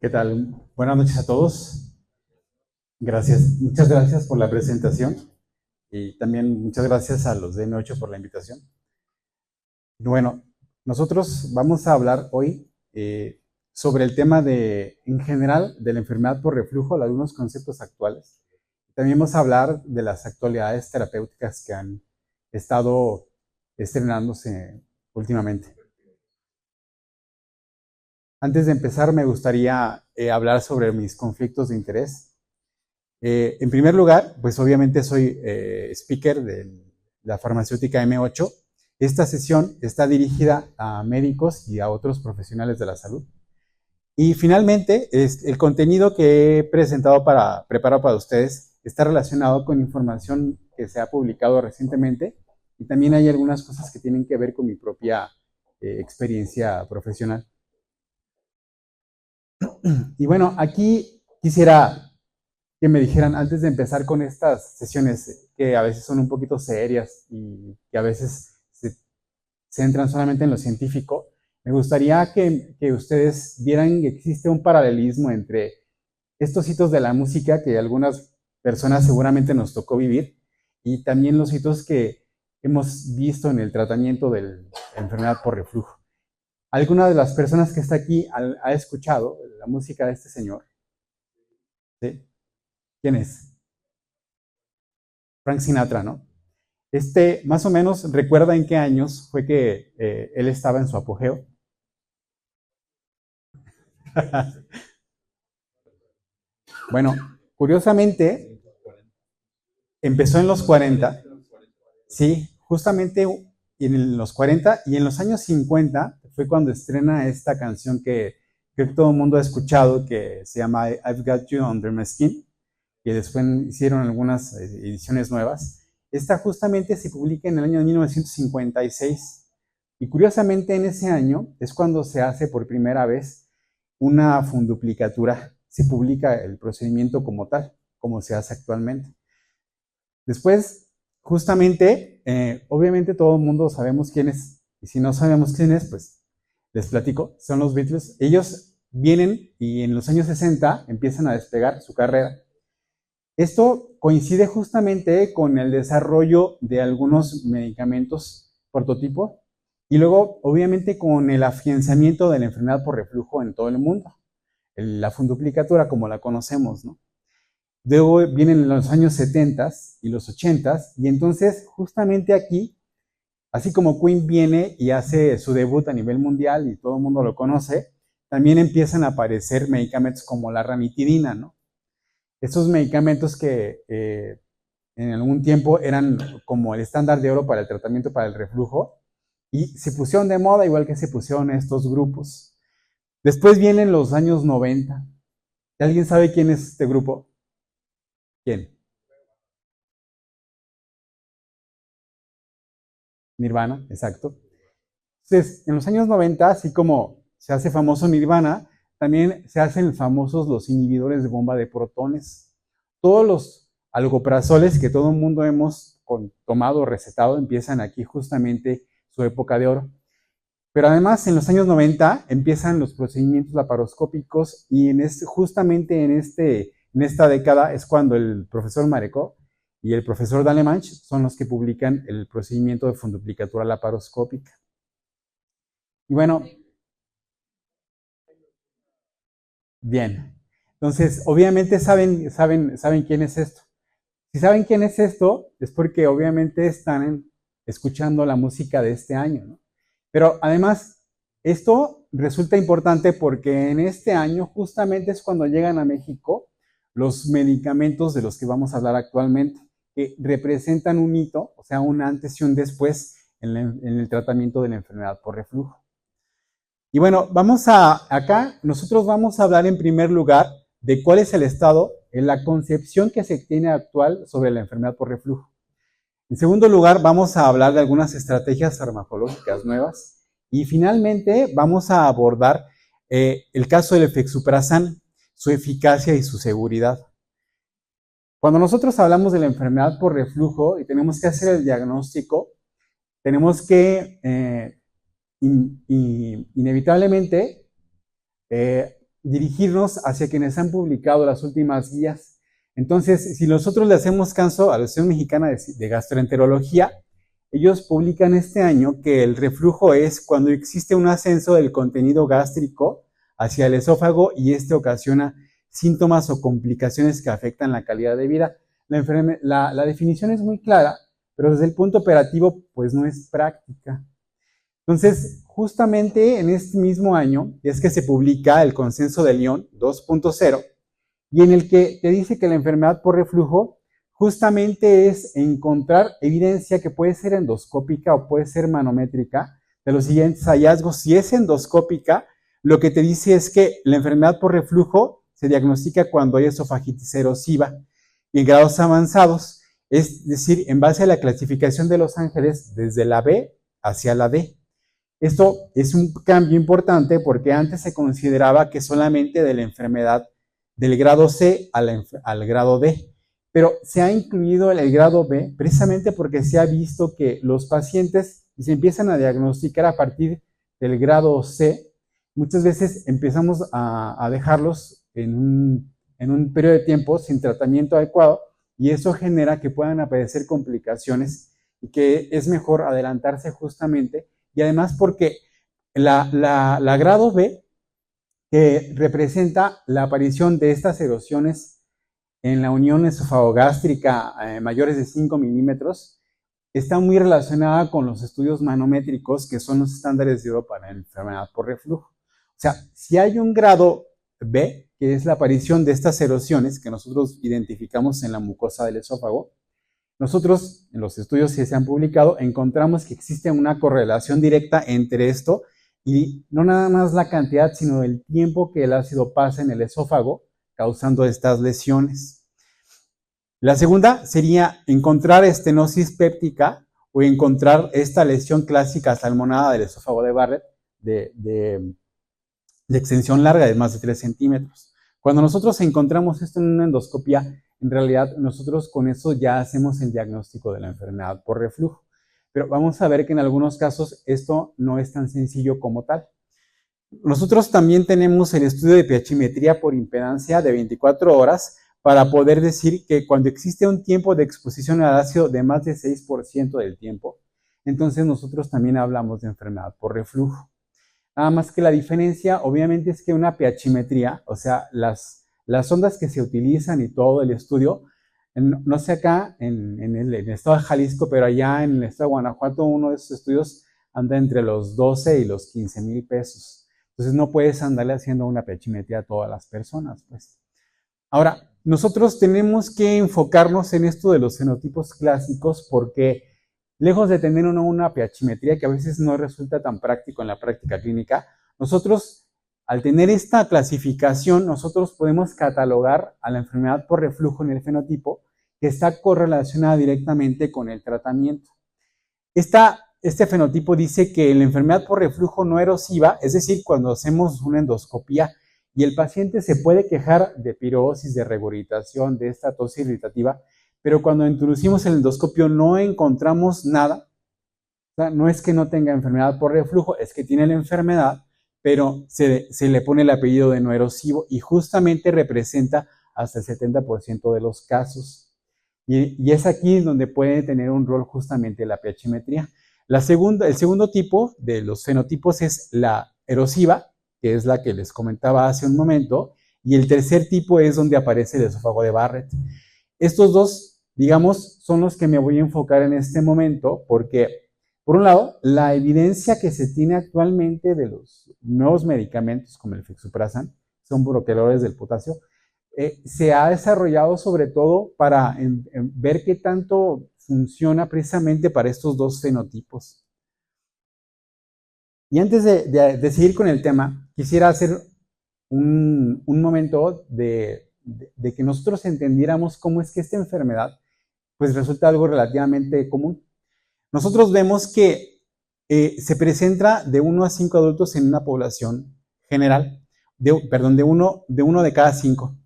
¿Qué tal? Buenas noches a todos. Gracias. Muchas gracias por la presentación y también muchas gracias a los de M8 por la invitación. Bueno, nosotros vamos a hablar hoy sobre el tema en general, de la enfermedad por reflujo, algunos conceptos actuales. También vamos a hablar de las actualidades terapéuticas que han estado estrenándose últimamente. Antes de empezar, me gustaría hablar sobre mis conflictos de interés. En primer lugar, pues obviamente soy speaker de la farmacéutica M8. Esta sesión está dirigida a médicos y a otros profesionales de la salud. Y finalmente, el contenido que he preparado para ustedes está relacionado con información que se ha publicado recientemente y también hay algunas cosas que tienen que ver con mi propia experiencia profesional. Y bueno, aquí quisiera que me dijeran antes de empezar con estas sesiones que a veces son un poquito serias y que a veces se centran solamente en lo científico, me gustaría que ustedes vieran que existe un paralelismo entre estos hitos de la música que algunas personas seguramente nos tocó vivir y también los hitos que hemos visto en el tratamiento de la enfermedad por reflujo. ¿Alguna de las personas que está aquí ha escuchado la música de este señor? ¿Sí? ¿Quién es? Frank Sinatra, ¿no? Más o menos, ¿recuerda en qué años fue que él estaba en su apogeo? Bueno, curiosamente, empezó en los 40, sí, justamente en los 40 y en los años 50 fue cuando estrena esta canción que creo que todo el mundo ha escuchado, que se llama I've Got You Under My Skin, que después hicieron algunas ediciones nuevas. Esta justamente se publica en el año de 1956 y curiosamente en ese año es cuando se hace por primera vez una funduplicatura, se publica el procedimiento como tal, como se hace actualmente. Después, justamente, obviamente todo el mundo sabemos quién es, y si no sabemos quién es, pues les platico, son los Beatles. Ellos vienen y en los años 60 empiezan a despegar su carrera. Esto coincide justamente con el desarrollo de algunos medicamentos prototipo y luego, obviamente, con el afianzamiento de la enfermedad por reflujo en todo el mundo, la funduplicatura como la conocemos, ¿no? Luego vienen los años 70 y los 80 y entonces justamente aquí, así como Queen viene y hace su debut a nivel mundial y todo el mundo lo conoce, también empiezan a aparecer medicamentos como la ranitidina, ¿no? Estos medicamentos que en algún tiempo eran como el estándar de oro para el tratamiento para el reflujo y se pusieron de moda igual que se pusieron estos grupos. Después vienen los años 90. ¿Alguien sabe quién es este grupo? ¿Quién? Nirvana, exacto. Entonces, en los años 90, así como se hace famoso Nirvana, también se hacen famosos los inhibidores de bomba de protones. Todos los algoprazoles que todo el mundo hemos tomado o recetado empiezan aquí justamente su época de oro. Pero además, en los años 90 empiezan los procedimientos laparoscópicos y justamente en esta década es cuando el profesor Marekov y el profesor Dalemanch son los que publican el procedimiento de funduplicatura laparoscópica. Y bueno, bien. Entonces, obviamente saben quién es esto. Si saben quién es esto, es porque obviamente están escuchando la música de este año, ¿no? Pero además, esto resulta importante porque en este año justamente es cuando llegan a México los medicamentos de los que vamos a hablar actualmente, que representan un hito, o sea, un antes y un después en el tratamiento de la enfermedad por reflujo. Y bueno, acá nosotros vamos a hablar en primer lugar de cuál es el estado en la concepción que se tiene actual sobre la enfermedad por reflujo. En segundo lugar, vamos a hablar de algunas estrategias farmacológicas nuevas. Y finalmente, vamos a abordar el caso del efexuprazán, su eficacia y su seguridad. Cuando nosotros hablamos de la enfermedad por reflujo y tenemos que hacer el diagnóstico, tenemos que inevitablemente dirigirnos hacia quienes han publicado las últimas guías. Entonces, si nosotros le hacemos caso a la Asociación Mexicana de Gastroenterología, ellos publican este año que el reflujo es cuando existe un ascenso del contenido gástrico hacia el esófago y este ocasiona síntomas o complicaciones que afectan la calidad de vida. La definición es muy clara, pero desde el punto operativo, pues no es práctica. Entonces, justamente en este mismo año es que se publica el Consenso de Lyon 2.0 y en el que te dice que la enfermedad por reflujo justamente es encontrar evidencia que puede ser endoscópica o puede ser manométrica de los siguientes hallazgos. Si es endoscópica, lo que te dice es que la enfermedad por reflujo se diagnostica cuando hay esofagitis erosiva y en grados avanzados, es decir, en base a la clasificación de Los Ángeles desde la B hacia la D. Esto es un cambio importante porque antes se consideraba que solamente de la enfermedad del grado C al grado D, pero se ha incluido el grado B precisamente porque se ha visto que los pacientes se empiezan a diagnosticar a partir del grado C. Muchas veces empezamos a dejarlos en un periodo de tiempo sin tratamiento adecuado y eso genera que puedan aparecer complicaciones y que es mejor adelantarse justamente. Y además porque la grado B, que representa la aparición de estas erosiones en la unión esofagogástrica mayores de 5 milímetros, está muy relacionada con los estudios manométricos, que son los estándares de Europa para la enfermedad por reflujo. O sea, si hay un grado B, que es la aparición de estas erosiones que nosotros identificamos en la mucosa del esófago, nosotros, en los estudios que se han publicado, encontramos que existe una correlación directa entre esto y no nada más la cantidad, sino el tiempo que el ácido pasa en el esófago, causando estas lesiones. La segunda sería encontrar estenosis péptica o encontrar esta lesión clásica salmonada del esófago de Barrett de extensión larga de más de 3 centímetros. Cuando nosotros encontramos esto en una endoscopia, en realidad nosotros con eso ya hacemos el diagnóstico de la enfermedad por reflujo. Pero vamos a ver que en algunos casos esto no es tan sencillo como tal. Nosotros también tenemos el estudio de pH por impedancia de 24 horas para poder decir que cuando existe un tiempo de exposición al ácido de más de 6% del tiempo, entonces nosotros también hablamos de enfermedad por reflujo. Nada más que la diferencia, obviamente, es que una pH, o sea, las ondas que se utilizan y todo el estudio, no sé acá en el estado de Jalisco, pero allá en el estado de Guanajuato, uno de esos estudios anda entre los 12 y los 15,000 pesos. Entonces no puedes andarle haciendo una pH a todas las personas, pues. Ahora, nosotros tenemos que enfocarnos en esto de los fenotipos clásicos porque lejos de tener una pH que a veces no resulta tan práctico en la práctica clínica, nosotros, al tener esta clasificación, nosotros podemos catalogar a la enfermedad por reflujo en el fenotipo que está correlacionada directamente con el tratamiento. Este fenotipo dice que la enfermedad por reflujo no erosiva, es decir, cuando hacemos una endoscopía y el paciente se puede quejar de pirosis, de regurgitación, de esta tos irritativa, pero cuando introducimos el endoscopio no encontramos nada. O sea, no es que no tenga enfermedad por reflujo, es que tiene la enfermedad, pero se le pone el apellido de no erosivo y justamente representa hasta el 70% de los casos. Y es aquí donde puede tener un rol justamente la pH. El segundo tipo de los fenotipos es la erosiva, que es la que les comentaba hace un momento, y el tercer tipo es donde aparece el esófago de Barrett. Estos dos, digamos, son los que me voy a enfocar en este momento, porque, por un lado, la evidencia que se tiene actualmente de los nuevos medicamentos, como el Fixuprazan, son bloqueadores del potasio, se ha desarrollado sobre todo para ver qué tanto funciona precisamente para estos dos fenotipos. Y antes de seguir con el tema, quisiera hacer un momento de que nosotros entendiéramos cómo es que esta enfermedad pues resulta algo relativamente común. Nosotros vemos que se presenta de 1 a 5 adultos en una población general, de 1 de cada 5.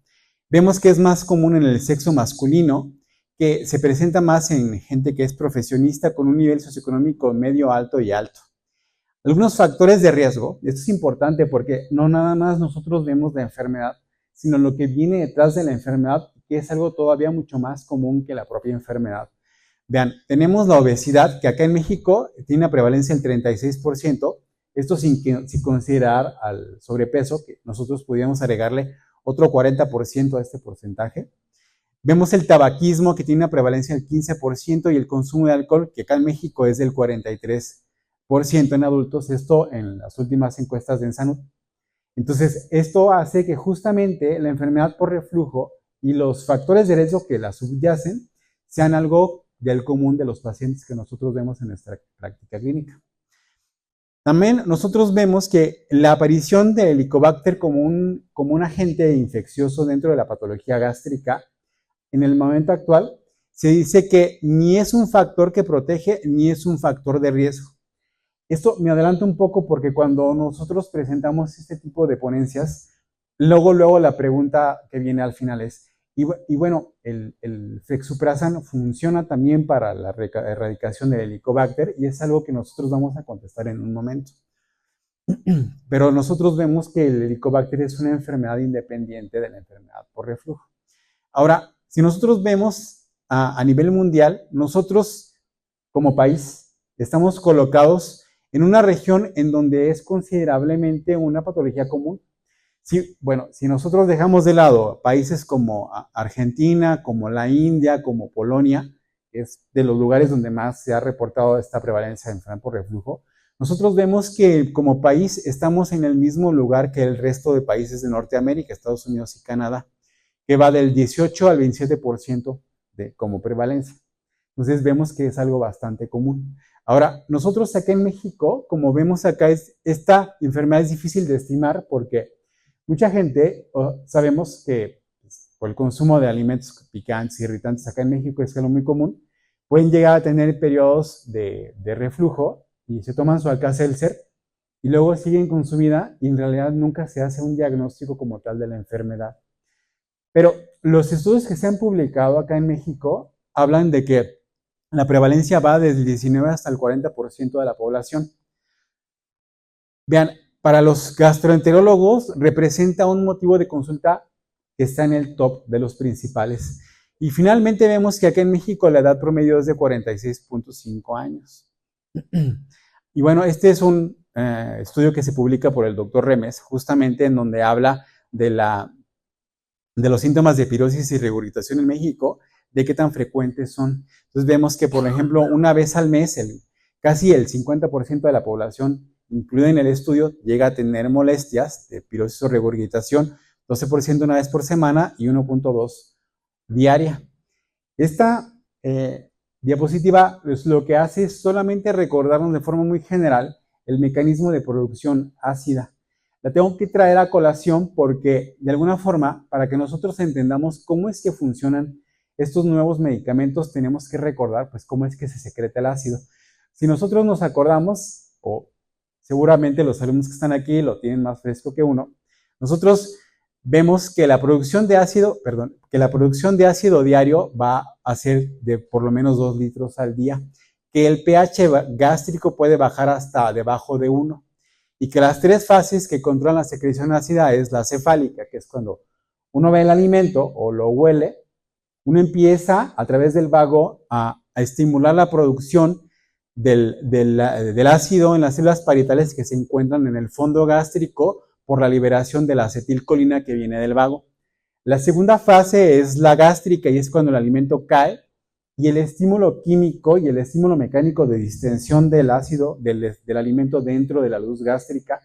Vemos que es más común en el sexo masculino, que se presenta más en gente que es profesionista con un nivel socioeconómico medio, alto y alto. Algunos factores de riesgo, esto es importante porque no nada más nosotros vemos la enfermedad, sino lo que viene detrás de la enfermedad, que es algo todavía mucho más común que la propia enfermedad. Vean, tenemos la obesidad, que acá en México tiene una prevalencia del 36%, esto sin considerar al sobrepeso, que nosotros podríamos agregarle otro 40% a este porcentaje. Vemos el tabaquismo, que tiene una prevalencia del 15%, y el consumo de alcohol, que acá en México es del 43% en adultos, esto en las últimas encuestas de Ensanud. Entonces, esto hace que justamente la enfermedad por reflujo y los factores de riesgo que la subyacen sean algo del común de los pacientes que nosotros vemos en nuestra práctica clínica. También nosotros vemos que la aparición del Helicobacter como un agente infeccioso dentro de la patología gástrica, en el momento actual, se dice que ni es un factor que protege ni es un factor de riesgo. Esto me adelanto un poco porque cuando nosotros presentamos este tipo de ponencias, luego la pregunta que viene al final es, y bueno, el flexuprazan funciona también para la erradicación del Helicobacter, y es algo que nosotros vamos a contestar en un momento. Pero nosotros vemos que el Helicobacter es una enfermedad independiente de la enfermedad por reflujo. Ahora, si nosotros vemos a nivel mundial, nosotros como país estamos colocados en una región en donde es considerablemente una patología común. Sí, bueno, si nosotros dejamos de lado países como Argentina, como la India, como Polonia, que es de los lugares donde más se ha reportado esta prevalencia de enfermedad por reflujo, nosotros vemos que como país estamos en el mismo lugar que el resto de países de Norteamérica, Estados Unidos y Canadá, que va del 18 al 27% como prevalencia. Entonces vemos que es algo bastante común. Ahora, nosotros acá en México, como vemos acá, esta enfermedad es difícil de estimar porque mucha gente, sabemos que por el consumo de alimentos picantes y irritantes acá en México es algo muy común, pueden llegar a tener periodos de reflujo y se toman su Alka-Seltzer y luego siguen con su vida y en realidad nunca se hace un diagnóstico como tal de la enfermedad. Pero los estudios que se han publicado acá en México hablan de que la prevalencia va desde el 19 hasta el 40% de la población. Vean, para los gastroenterólogos representa un motivo de consulta que está en el top de los principales. Y finalmente vemos que acá en México la edad promedio es de 46.5 años. Y bueno, este es un estudio que se publica por el doctor Remes, justamente en donde habla de los síntomas de pirosis y regurgitación en México, de qué tan frecuentes son. Entonces vemos que, por ejemplo, una vez al mes, casi el 50% de la población, incluida en el estudio, llega a tener molestias de pirosis o regurgitación, 12% una vez por semana y 1.2 diaria. Esta diapositiva pues, lo que hace es solamente recordarnos de forma muy general el mecanismo de producción ácida. La tengo que traer a colación porque, de alguna forma, para que nosotros entendamos cómo es que funcionan estos nuevos medicamentos, tenemos que recordar pues cómo es que se secreta el ácido. Si nosotros nos acordamos, o seguramente los alumnos que están aquí lo tienen más fresco que uno, nosotros vemos que la producción de ácido diario va a ser de por lo menos 2 litros al día, que el pH gástrico puede bajar hasta debajo de 1, y que las 3 fases que controlan la secreción ácida es la cefálica, que es cuando uno ve el alimento o lo huele, uno empieza a través del vago a estimular la producción del ácido en las células parietales que se encuentran en el fondo gástrico por la liberación de la acetilcolina que viene del vago. La segunda fase es la gástrica y es cuando el alimento cae y el estímulo químico y el estímulo mecánico de distensión del ácido del alimento dentro de la luz gástrica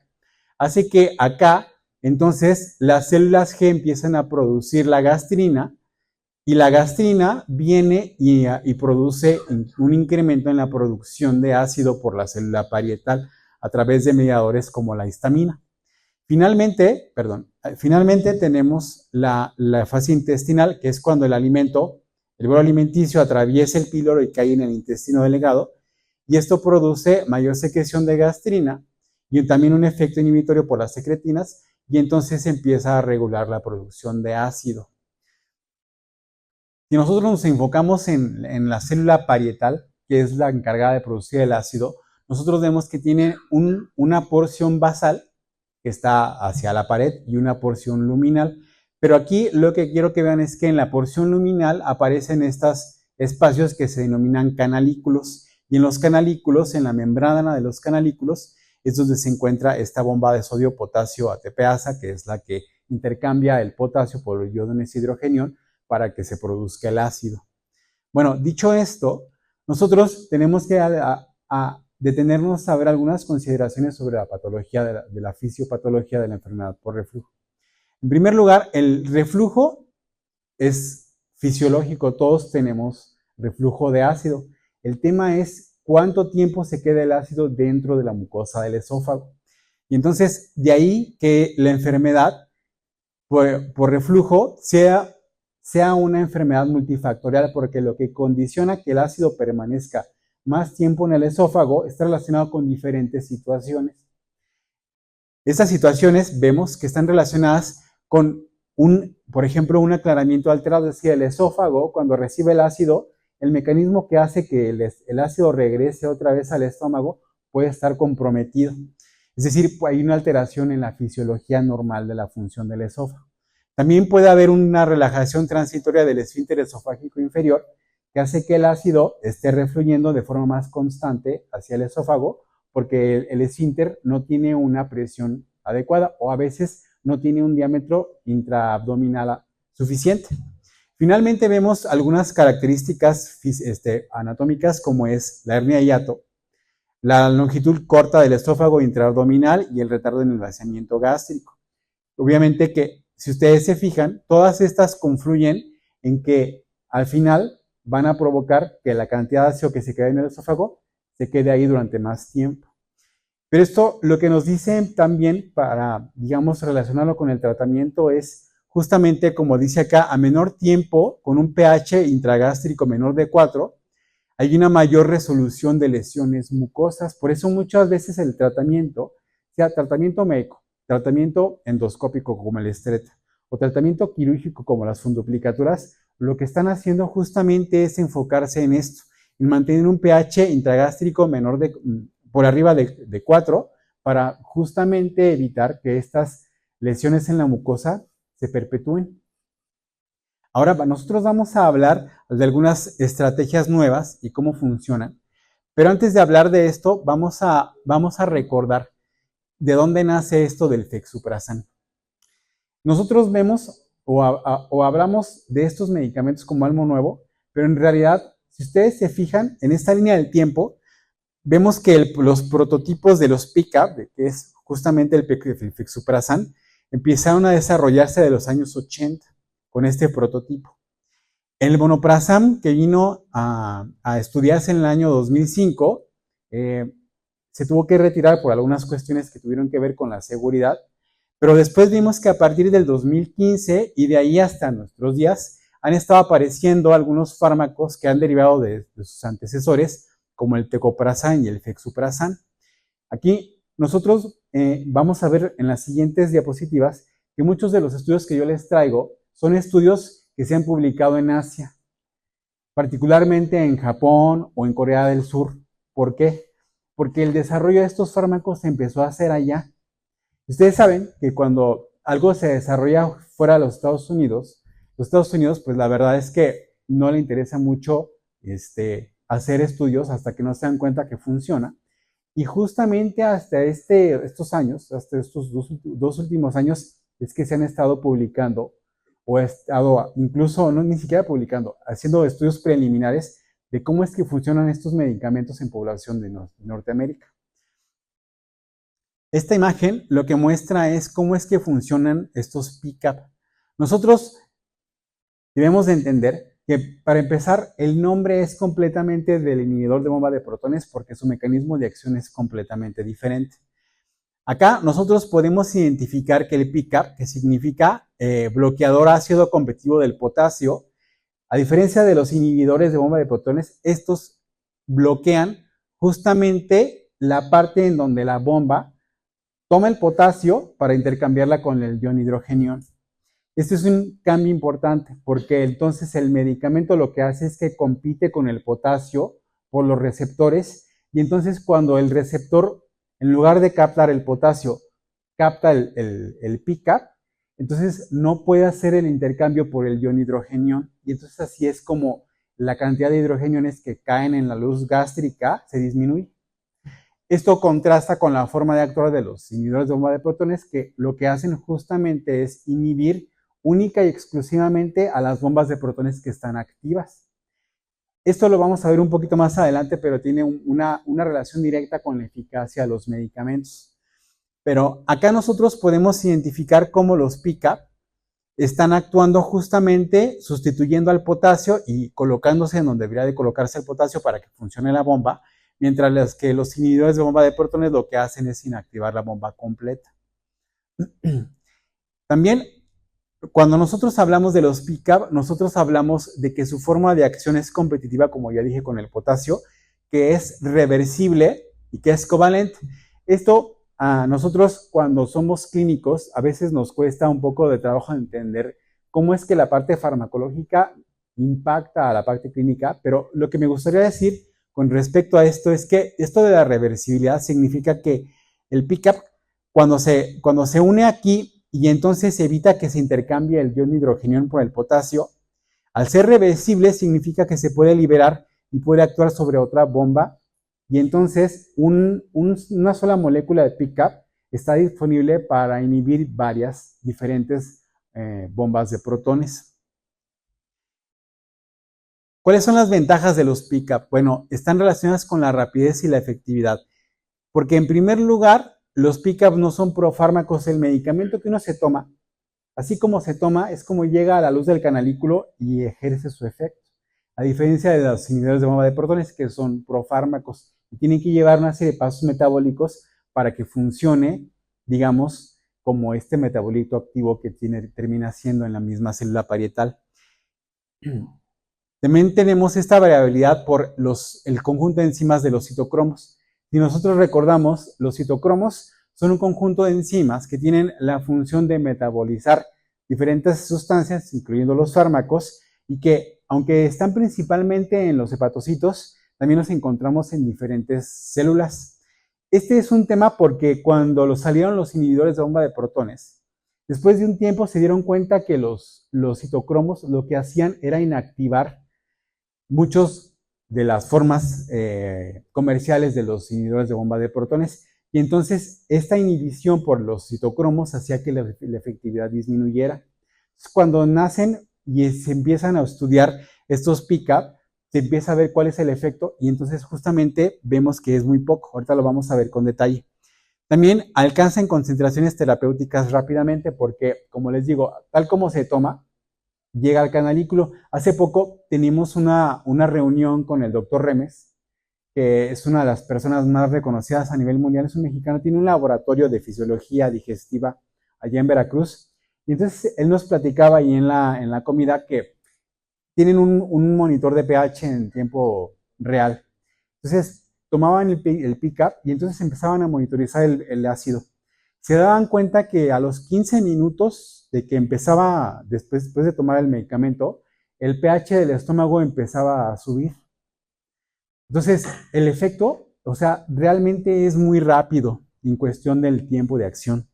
hace que acá entonces las células G empiezan a producir la gastrina y la gastrina viene y produce un incremento en la producción de ácido por la célula parietal a través de mediadores como la histamina. Finalmente tenemos la fase intestinal, que es cuando el bolo alimenticio atraviesa el píloro y cae en el intestino delgado, y esto produce mayor secreción de gastrina y también un efecto inhibitorio por las secretinas, y entonces empieza a regular la producción de ácido. Si nosotros nos enfocamos en la célula parietal, que es la encargada de producir el ácido, nosotros vemos que tiene una porción basal que está hacia la pared y una porción luminal. Pero aquí lo que quiero que vean es que en la porción luminal aparecen estos espacios que se denominan canalículos. Y en los canalículos, en la membrana de los canalículos, es donde se encuentra esta bomba de sodio-potasio ATPasa, que es la que intercambia el potasio por el iones hidrogenión para que se produzca el ácido. Bueno, dicho esto, nosotros tenemos que detenernos a ver algunas consideraciones sobre la patología de la fisiopatología de la enfermedad por reflujo. En primer lugar, el reflujo es fisiológico, todos tenemos reflujo de ácido. El tema es cuánto tiempo se queda el ácido dentro de la mucosa del esófago. Y entonces, de ahí que la enfermedad por reflujo sea una enfermedad multifactorial, porque lo que condiciona que el ácido permanezca más tiempo en el esófago está relacionado con diferentes situaciones. Estas situaciones vemos que están relacionadas con por ejemplo, un aclaramiento alterado, es decir, el esófago cuando recibe el ácido, el mecanismo que hace que el ácido regrese otra vez al estómago puede estar comprometido. Es decir, hay una alteración en la fisiología normal de la función del esófago. También puede haber una relajación transitoria del esfínter esofágico inferior que hace que el ácido esté refluyendo de forma más constante hacia el esófago porque el esfínter no tiene una presión adecuada o a veces no tiene un diámetro intraabdominal suficiente. Finalmente vemos algunas características anatómicas como es la hernia de hiato, la longitud corta del esófago intraabdominal y el retardo en el vaciamiento gástrico. Obviamente que si ustedes se fijan, todas estas confluyen en que al final van a provocar que la cantidad de ácido que se queda en el esófago se quede ahí durante más tiempo. Pero esto lo que nos dice también para, digamos, relacionarlo con el tratamiento es justamente, como dice acá, a menor tiempo, con un pH intragástrico menor de 4, hay una mayor resolución de lesiones mucosas. Por eso muchas veces el tratamiento, sea tratamiento médico, tratamiento endoscópico como el Stretta, o tratamiento quirúrgico como las funduplicaturas, lo que están haciendo justamente es enfocarse en esto, en mantener un pH intragástrico menor por arriba de 4 para justamente evitar que estas lesiones en la mucosa se perpetúen. Ahora nosotros vamos a hablar de algunas estrategias nuevas y cómo funcionan, pero antes de hablar de esto vamos a recordar de dónde nace esto del fexuprasan. Nosotros vemos o hablamos de estos medicamentos como algo nuevo, pero en realidad, si ustedes se fijan en esta línea del tiempo, vemos que los prototipos de los PICAP, que es justamente el fexuprasan, empezaron a desarrollarse de los años 80 con este prototipo. El vonoprazan, que vino a estudiarse en el año 2005, se tuvo que retirar por algunas cuestiones que tuvieron que ver con la seguridad, pero después vimos que a partir del 2015 y de ahí hasta nuestros días han estado apareciendo algunos fármacos que han derivado de sus antecesores, como el tecoprasan y el fexuprasan. Aquí nosotros vamos a ver en las siguientes diapositivas que muchos de los estudios que yo les traigo son estudios que se han publicado en Asia, particularmente en Japón o en Corea del Sur. ¿Por qué? Porque el desarrollo de estos fármacos se empezó a hacer allá. Ustedes saben que cuando algo se desarrolla fuera de los Estados Unidos pues la verdad es que no le interesa mucho hacer estudios hasta que no se dan cuenta que funciona. Y justamente hasta estos años, hasta estos dos últimos años, es que se han estado publicando, o estado incluso, no ni siquiera publicando, haciendo estudios preliminares de cómo es que funcionan estos medicamentos en población de Norteamérica. Esta imagen lo que muestra es cómo es que funcionan estos PICAP. Nosotros debemos de entender que para empezar el nombre es completamente del inhibidor de bomba de protones porque su mecanismo de acción es completamente diferente. Acá nosotros podemos identificar que el PICAP, que significa bloqueador ácido competitivo del potasio, a diferencia de los inhibidores de bomba de protones, estos bloquean justamente la parte en donde la bomba toma el potasio para intercambiarla con el ion hidrogenión. Este es un cambio importante porque entonces el medicamento lo que hace es que compite con el potasio por los receptores y entonces cuando el receptor, en lugar de captar el potasio, capta el PCAP, entonces no puede hacer el intercambio por el ion hidrogenión, y entonces así es como la cantidad de hidrogeniones que caen en la luz gástrica se disminuye. Esto contrasta con la forma de actuar de los inhibidores de bomba de protones, que lo que hacen justamente es inhibir única y exclusivamente a las bombas de protones que están activas. Esto lo vamos a ver un poquito más adelante, pero tiene una relación directa con la eficacia de los medicamentos. Pero acá nosotros podemos identificar cómo los PCAP están actuando justamente sustituyendo al potasio y colocándose en donde debería de colocarse el potasio para que funcione la bomba, mientras que los inhibidores de bomba de protones lo que hacen es inactivar la bomba completa. También, cuando nosotros hablamos de los PCAP, nosotros hablamos de que su forma de acción es competitiva, como ya dije con el potasio, que es reversible y que es covalente. Esto a nosotros cuando somos clínicos a veces nos cuesta un poco de trabajo entender cómo es que la parte farmacológica impacta a la parte clínica, pero lo que me gustaría decir con respecto a esto es que esto de la reversibilidad significa que el PCAP cuando se une aquí y entonces evita que se intercambie el ion hidrogenión por el potasio, al ser reversible significa que se puede liberar y puede actuar sobre otra bomba, y entonces una sola molécula de PCAP está disponible para inhibir varias diferentes bombas de protones. ¿Cuáles son las ventajas de los PCAP? Bueno, están relacionadas con la rapidez y la efectividad, porque en primer lugar, los PCAP no son profármacos. El medicamento que uno se toma, así como se toma, es como llega a la luz del canalículo y ejerce su efecto. A diferencia de los inhibidores de bomba de protones, que son profármacos y tienen que llevar una serie de pasos metabólicos para que funcione, digamos, como este metabolito activo que termina siendo en la misma célula parietal. También tenemos esta variabilidad por el conjunto de enzimas de los citocromos. Si nosotros recordamos, los citocromos son un conjunto de enzimas que tienen la función de metabolizar diferentes sustancias, incluyendo los fármacos, y que, aunque están principalmente en los hepatocitos, también los encontramos en diferentes células. Este es un tema porque cuando salieron los inhibidores de bomba de protones, después de un tiempo se dieron cuenta que los citocromos lo que hacían era inactivar muchos de las formas comerciales de los inhibidores de bomba de protones, y entonces esta inhibición por los citocromos hacía que la efectividad disminuyera. Entonces, cuando nacen y se empiezan a estudiar estos PCAP, se empieza a ver cuál es el efecto, y entonces justamente vemos que es muy poco. Ahorita lo vamos a ver con detalle. También alcanzan concentraciones terapéuticas rápidamente porque, como les digo, tal como se toma, llega al canalículo. Hace poco tenemos una reunión con el doctor Remes, que es una de las personas más reconocidas a nivel mundial, es un mexicano, tiene un laboratorio de fisiología digestiva allá en Veracruz, y entonces él nos platicaba ahí en la comida que tienen un monitor de pH en tiempo real. Entonces tomaban el PCAP y entonces empezaban a monitorizar el ácido. Se daban cuenta que a los 15 minutos de que empezaba, después de tomar el medicamento, el pH del estómago empezaba a subir. Entonces, el efecto, o sea, realmente es muy rápido en cuestión del tiempo de acción.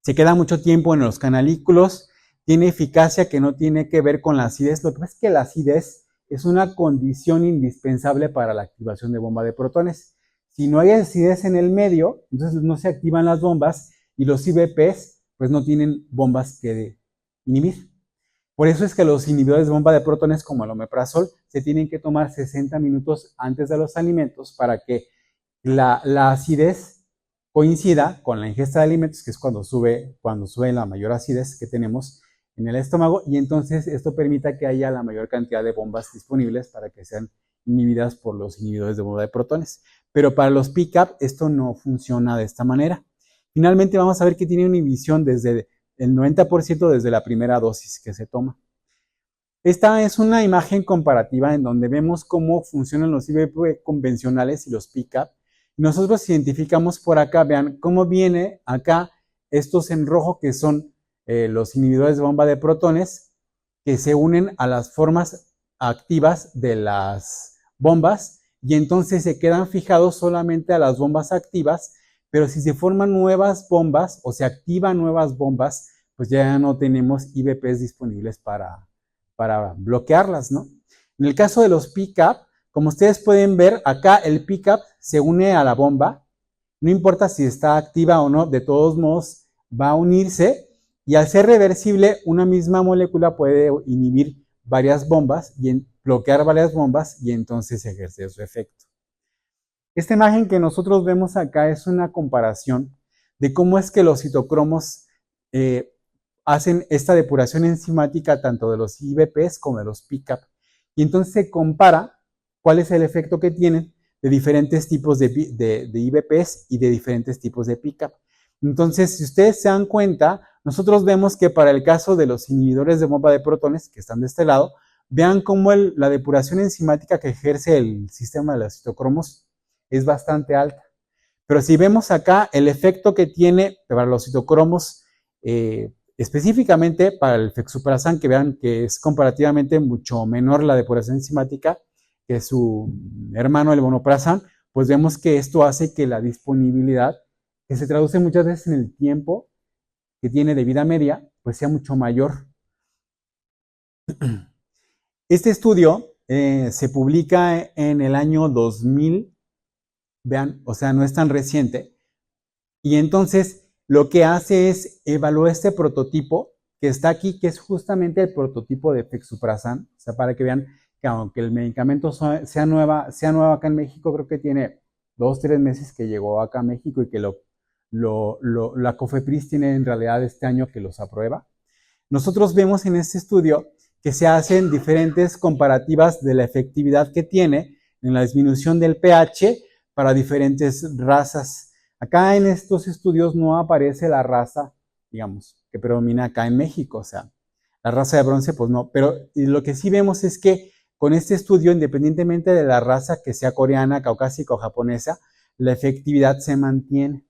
Se queda mucho tiempo en los canalículos, tiene eficacia que no tiene que ver con la acidez. Lo que pasa es que la acidez es una condición indispensable para la activación de bomba de protones. Si no hay acidez en el medio, entonces no se activan las bombas y los IBPs pues no tienen bombas que inhibir. Por eso es que los inhibidores de bomba de protones como el omeprazol se tienen que tomar 60 minutos antes de los alimentos para que la acidez coincida con la ingesta de alimentos, que es cuando sube la mayor acidez que tenemos en el estómago, y entonces esto permita que haya la mayor cantidad de bombas disponibles para que sean inhibidas por los inhibidores de bomba de protones. Pero para los PCAP esto no funciona de esta manera. Finalmente vamos a ver que tiene una inhibición desde el 90% desde la primera dosis que se toma. Esta es una imagen comparativa en donde vemos cómo funcionan los IBP convencionales y los PCAP. Nosotros identificamos por acá, vean cómo viene acá estos en rojo que son los inhibidores de bomba de protones que se unen a las formas activas de las bombas, y entonces se quedan fijados solamente a las bombas activas, pero si se forman nuevas bombas o se activan nuevas bombas, pues ya no tenemos IVPs disponibles para bloquearlas, ¿no? En el caso de los pickup, como ustedes pueden ver, acá el pickup se une a la bomba, no importa si está activa o no, de todos modos va a unirse, y al ser reversible, una misma molécula puede inhibir varias bombas y bloquear varias bombas y entonces ejercer su efecto. Esta imagen que nosotros vemos acá es una comparación de cómo es que los citocromos hacen esta depuración enzimática tanto de los IVPs como de los pickup. Y entonces se compara cuál es el efecto que tienen de diferentes tipos de IVPs y de diferentes tipos de pickup. Entonces, si ustedes se dan cuenta, nosotros vemos que para el caso de los inhibidores de bomba de protones, que están de este lado, vean cómo la depuración enzimática que ejerce el sistema de los citocromos es bastante alta. Pero si vemos acá el efecto que tiene para los citocromos, específicamente para el fexuprasan, que vean que es comparativamente mucho menor la depuración enzimática que su hermano el vonoprazan, pues vemos que esto hace que la disponibilidad, que se traduce muchas veces en el tiempo que tiene de vida media, pues sea mucho mayor. Este estudio se publica en el año 2000, vean, o sea, no es tan reciente, y entonces lo que hace es evaluar este prototipo que está aquí, que es justamente el prototipo de fexuprasan, o sea, para que vean que aunque el medicamento sea nuevo acá en México, creo que tiene 2, 3 meses que llegó acá a México y que la COFEPRIS tiene en realidad este año que los aprueba. Nosotros vemos en este estudio que se hacen diferentes comparativas de la efectividad que tiene en la disminución del pH para diferentes razas. Acá en estos estudios no aparece la raza, digamos, que predomina acá en México, o sea, la raza de bronce, pues no, pero lo que sí vemos es que con este estudio, independientemente de la raza que sea coreana, caucásica o japonesa, la efectividad se mantiene.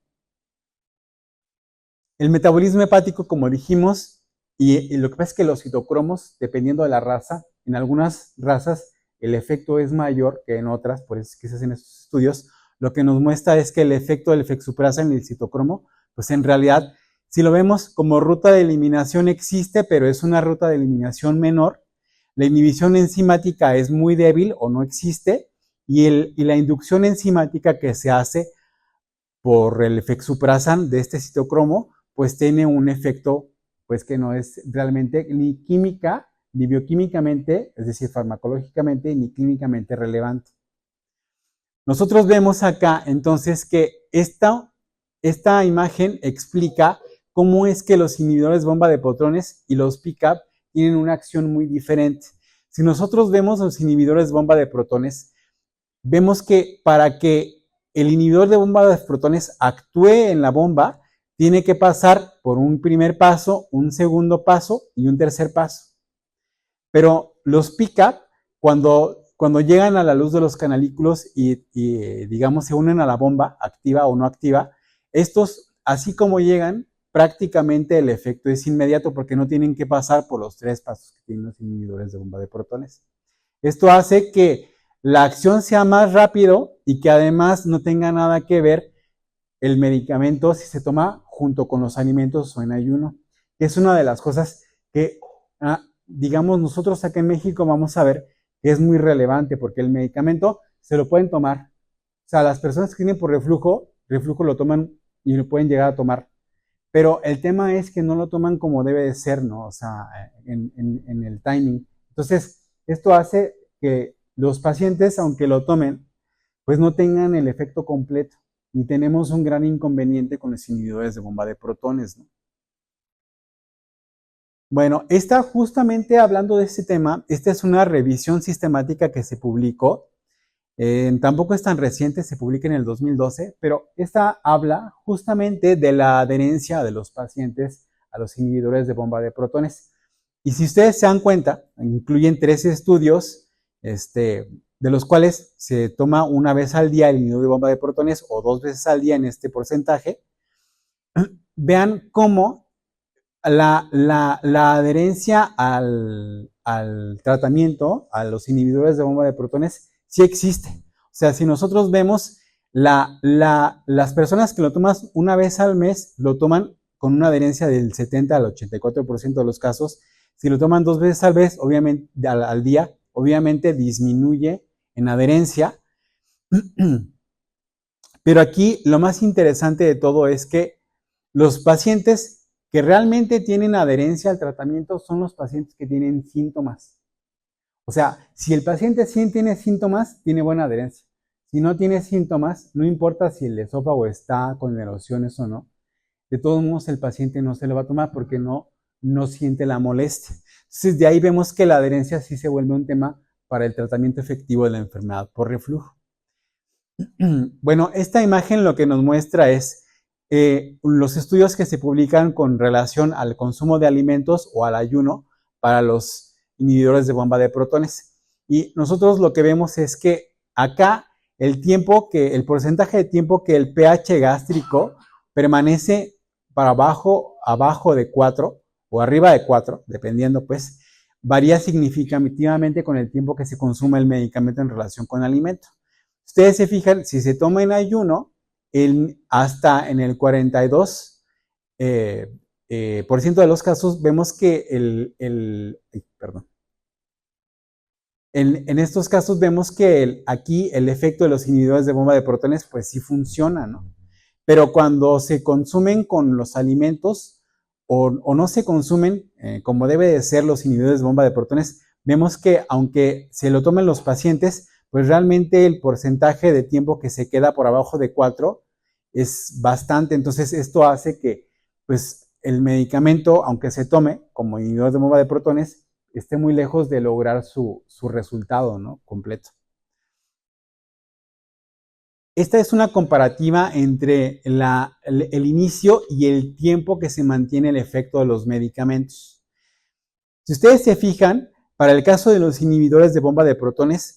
El metabolismo hepático, como dijimos, y lo que pasa es que los citocromos, dependiendo de la raza, en algunas razas el efecto es mayor que en otras, por eso es que se hacen estos estudios. Lo que nos muestra es que el efecto del fexuprasan en el citocromo, pues en realidad, si lo vemos como ruta de eliminación existe, pero es una ruta de eliminación menor. La inhibición enzimática es muy débil o no existe, y la inducción enzimática que se hace por el fexuprasan de este citocromo, pues tiene un efecto pues que no es realmente ni química, ni bioquímicamente, es decir, farmacológicamente, ni clínicamente relevante. Nosotros vemos acá entonces que esta imagen explica cómo es que los inhibidores bomba de protones y los pickup tienen una acción muy diferente. Si nosotros vemos los inhibidores bomba de protones, vemos que para que el inhibidor de bomba de protones actúe en la bomba, tiene que pasar por un primer paso, un segundo paso y un tercer paso. Pero los pickup, cuando llegan a la luz de los canalículos y digamos se unen a la bomba, activa o no activa, estos, así como llegan, prácticamente el efecto es inmediato porque no tienen que pasar por los 3 pasos que tienen los inhibidores de bomba de protones. Esto hace que la acción sea más rápido y que además no tenga nada que ver el medicamento si se toma junto con los alimentos o en ayuno. Es una de las cosas que, digamos, nosotros acá en México vamos a ver que es muy relevante porque el medicamento se lo pueden tomar. O sea, las personas que tienen por reflujo lo toman y lo pueden llegar a tomar. Pero el tema es que no lo toman como debe de ser, ¿no? O sea, en el timing. Entonces, esto hace que los pacientes, aunque lo tomen, pues no tengan el efecto completo. Y tenemos un gran inconveniente con los inhibidores de bomba de protones, ¿no? Bueno, justamente hablando de este tema, esta es una revisión sistemática que se publicó. Tampoco es tan reciente, se publica en el 2012, pero esta habla justamente de la adherencia de los pacientes a los inhibidores de bomba de protones. Y si ustedes se dan cuenta, incluyen 13 estudios, de los cuales se toma una vez al día el inhibidor de bomba de protones o 2 veces al día en este porcentaje. Vean cómo la adherencia al tratamiento, a los inhibidores de bomba de protones, sí existe. sea, si nosotros vemos las personas que lo toman una vez al mes, lo toman con una adherencia del 70 al 84% de los casos. Si lo toman 2 veces al mes, obviamente al día, obviamente disminuye en adherencia. Pero aquí lo más interesante de todo es que los pacientes que realmente tienen adherencia al tratamiento son los pacientes que tienen síntomas. O sea, si el paciente sí tiene síntomas, tiene buena adherencia. Si no tiene síntomas, no importa si el esófago está con erosiones o no, de todos modos el paciente no se lo va a tomar porque no siente la molestia. Entonces, de ahí vemos que la adherencia sí se vuelve un tema para el tratamiento efectivo de la enfermedad por reflujo. Bueno, esta imagen lo que nos muestra es los estudios que se publican con relación al consumo de alimentos o al ayuno para los inhibidores de bomba de protones. Y nosotros lo que vemos es que acá el porcentaje de tiempo que el pH gástrico permanece para abajo de 4 o arriba de 4, dependiendo pues, varía significativamente con el tiempo que se consume el medicamento en relación con el alimento. Ustedes se fijan, si se toma en ayuno, hasta en el 42% de los casos vemos que en estos casos vemos que aquí el efecto de los inhibidores de bomba de protones pues sí funciona, ¿no? Pero cuando se consumen con los alimentos o no se consumen como debe de ser los inhibidores de bomba de protones, vemos que aunque se lo tomen los pacientes, pues realmente el porcentaje de tiempo que se queda por abajo de 4 es bastante. Entonces esto hace que pues el medicamento, aunque se tome como inhibidor de bomba de protones, esté muy lejos de lograr su resultado, ¿no? Completo. Esta es una comparativa entre el inicio y el tiempo que se mantiene el efecto de los medicamentos. Si ustedes se fijan, para el caso de los inhibidores de bomba de protones,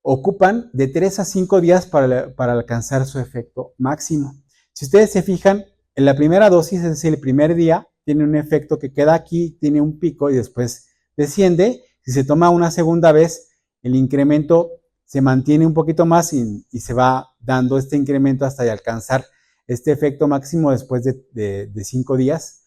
ocupan de 3 a 5 días para alcanzar su efecto máximo. Si ustedes se fijan, en la primera dosis, es decir, el primer día, tiene un efecto que queda aquí, tiene un pico y después desciende. Si se toma una segunda vez, el incremento se mantiene un poquito más y se va dando este incremento hasta alcanzar este efecto máximo después de 5 días.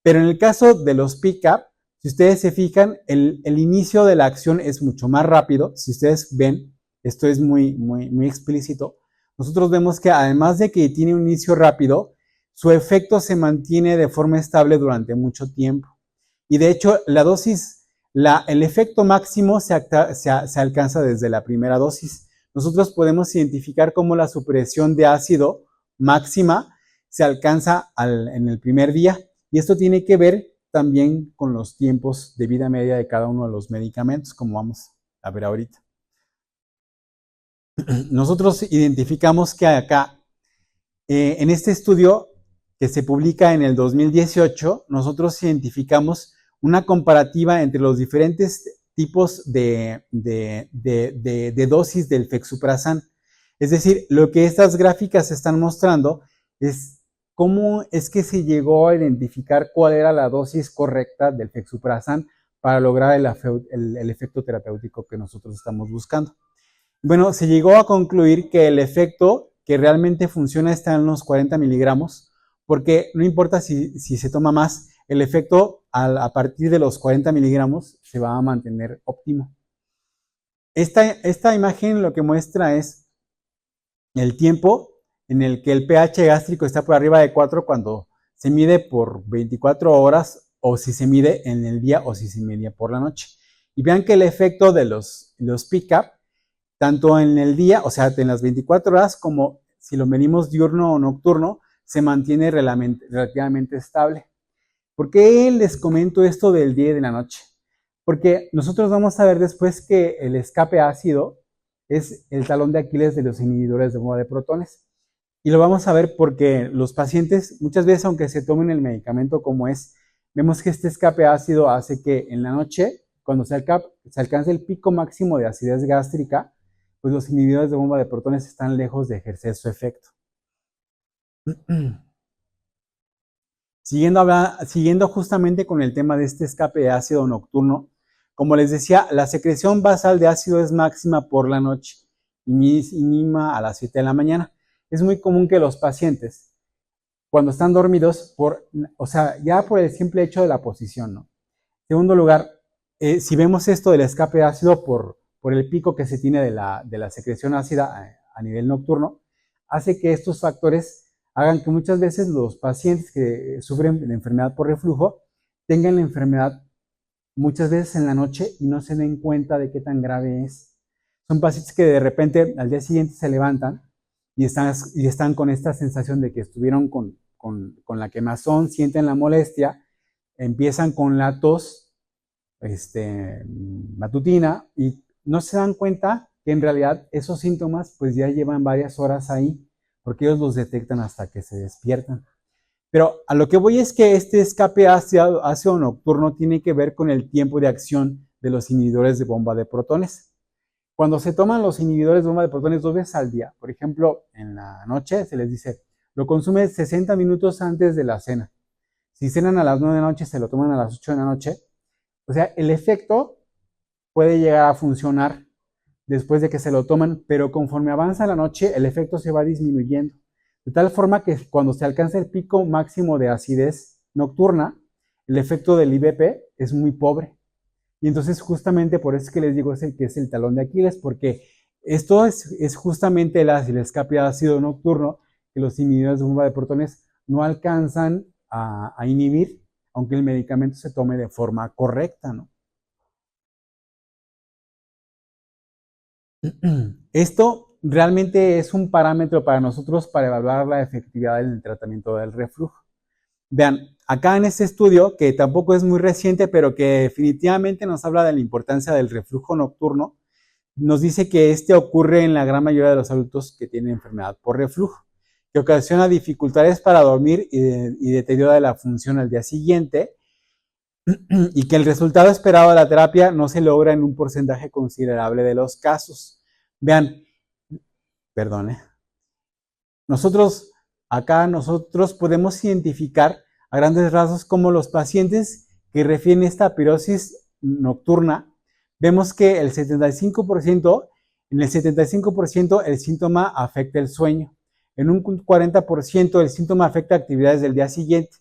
Pero en el caso de los pick-up, si ustedes se fijan, el inicio de la acción es mucho más rápido. Si ustedes ven, esto es muy explícito. Nosotros vemos que además de que tiene un inicio rápido, su efecto se mantiene de forma estable durante mucho tiempo. Y de hecho, la dosis, el efecto máximo se alcanza desde la primera dosis. Nosotros podemos identificar cómo la supresión de ácido máxima se alcanza en el primer día. Y esto tiene que ver también con los tiempos de vida media de cada uno de los medicamentos, como vamos a ver ahorita. Nosotros identificamos que acá, en este estudio que se publica en el 2018, nosotros identificamos una comparativa entre los diferentes tipos de dosis del Fexuprazán. Es decir, lo que estas gráficas están mostrando es cómo es que se llegó a identificar cuál era la dosis correcta del Fexuprazán para lograr el efecto terapéutico que nosotros estamos buscando. Bueno, se llegó a concluir que el efecto que realmente funciona está en los 40 miligramos, porque no importa si se toma más, el efecto a partir de los 40 miligramos se va a mantener óptimo. Esta imagen lo que muestra es el tiempo en el que el pH gástrico está por arriba de 4 cuando se mide por 24 horas o si se mide en el día o si se mide por la noche. Y vean que el efecto de los pick-up, tanto en el día, o sea, en las 24 horas, como si lo medimos diurno o nocturno, se mantiene relativamente estable. ¿Por qué les comento esto del día y de la noche? Porque nosotros vamos a ver después que el escape ácido es el talón de Aquiles de los inhibidores de bomba de protones. Y lo vamos a ver porque los pacientes, muchas veces, aunque se tomen el medicamento como es, vemos que este escape ácido hace que en la noche, cuando se alcance el pico máximo de acidez gástrica, pues los inhibidores de bomba de protones están lejos de ejercer su efecto. Siguiendo justamente con el tema de este escape de ácido nocturno, como les decía, la secreción basal de ácido es máxima por la noche y mínima a las 7 de la mañana. Es muy común que los pacientes, cuando están dormidos, o sea, ya por el simple hecho de la posición, ¿no? En segundo lugar, si vemos esto del escape ácido por el pico que se tiene de la secreción ácida a nivel nocturno, hace que estos factores hagan que muchas veces los pacientes que sufren de enfermedad por reflujo tengan la enfermedad muchas veces en la noche y no se den cuenta de qué tan grave es. Son pacientes que de repente al día siguiente se levantan y están con esta sensación de que estuvieron con la quemazón, sienten la molestia, empiezan con la tos matutina y no se dan cuenta que en realidad esos síntomas pues ya llevan varias horas ahí, porque ellos los detectan hasta que se despiertan. Pero a lo que voy es que este escape ácido nocturno tiene que ver con el tiempo de acción de los inhibidores de bomba de protones. Cuando se toman los inhibidores de bomba de protones 2 veces al día, por ejemplo, en la noche se les dice, lo consume 60 minutos antes de la cena. Si cenan a las 9 de la noche, se lo toman a las 8 de la noche. O sea, el efecto puede llegar a funcionar después de que se lo toman, pero conforme avanza la noche, el efecto se va disminuyendo. De tal forma que cuando se alcanza el pico máximo de acidez nocturna, el efecto del IBP es muy pobre. Y entonces justamente por eso es que les digo que es el talón de Aquiles, porque esto es justamente el escape ácido nocturno que los inhibidores de bomba de protones no alcanzan a inhibir, aunque el medicamento se tome de forma correcta, ¿no? Esto realmente es un parámetro para nosotros para evaluar la efectividad en el tratamiento del reflujo. Vean, acá en este estudio, que tampoco es muy reciente, pero que definitivamente nos habla de la importancia del reflujo nocturno, nos dice que este ocurre en la gran mayoría de los adultos que tienen enfermedad por reflujo, que ocasiona dificultades para dormir y deterioro de la función al día siguiente, y que el resultado esperado de la terapia no se logra en un porcentaje considerable de los casos. Vean, perdón, nosotros podemos identificar a grandes rasgos como los pacientes que refieren esta pirosis nocturna, vemos que en el 75% el síntoma afecta el sueño, en un 40% el síntoma afecta actividades del día siguiente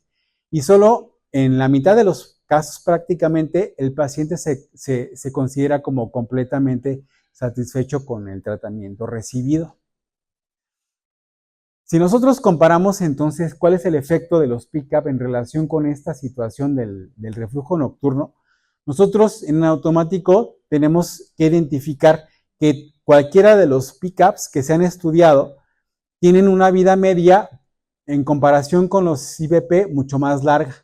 y solo en la mitad de los casos prácticamente el paciente se considera como completamente satisfecho con el tratamiento recibido. Si nosotros comparamos entonces cuál es el efecto de los pick-up en relación con esta situación del reflujo nocturno, nosotros en automático tenemos que identificar que cualquiera de los pick-ups que se han estudiado tienen una vida media en comparación con los IBP mucho más larga.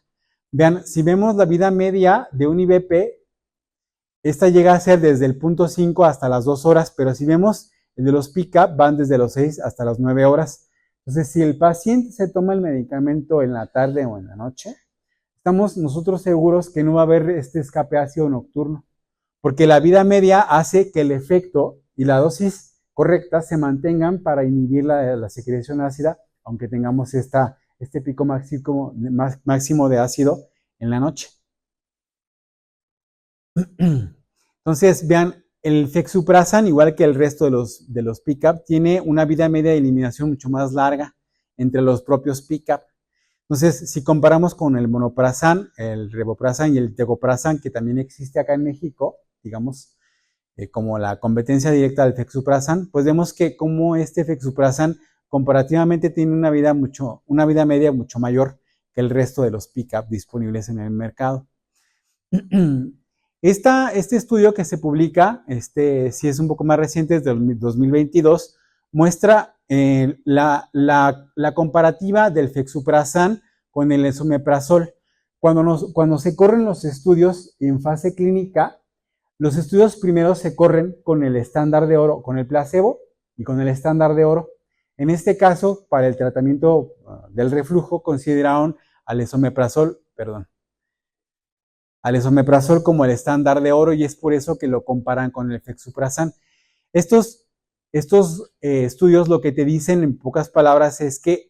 Vean, si vemos la vida media de un IBP, esta llega a ser desde el 0.5 hasta las 2 horas, pero si vemos el de los pick-up van desde los 6 hasta las 9 horas. Entonces, si el paciente se toma el medicamento en la tarde o en la noche, estamos nosotros seguros que no va a haber este escape ácido nocturno, porque la vida media hace que el efecto y la dosis correcta se mantengan para inhibir la secreción ácida, aunque tengamos este pico máximo de ácido en la noche. Entonces, vean, el fexuprazan, igual que el resto de los pick-up, tiene una vida media de eliminación mucho más larga entre los propios pick-up. Entonces, si comparamos con el monoprazan, el revoprazan y el tegoprazan, que también existe acá en México, digamos, como la competencia directa del fexuprazan, pues vemos que como este fexuprazan comparativamente tiene una vida media mucho mayor que el resto de los pick-up disponibles en el mercado. Este estudio que se publica, sí es un poco más reciente, es del 2022, muestra la comparativa del fexuprazan con el esomeprazol. Cuando se corren los estudios en fase clínica, los estudios primero se corren con el estándar de oro, con el placebo y con el estándar de oro. En este caso, para el tratamiento del reflujo, consideraron al esomeprazol como el estándar de oro y es por eso que lo comparan con el fexuprazan. Estos estudios lo que te dicen en pocas palabras es que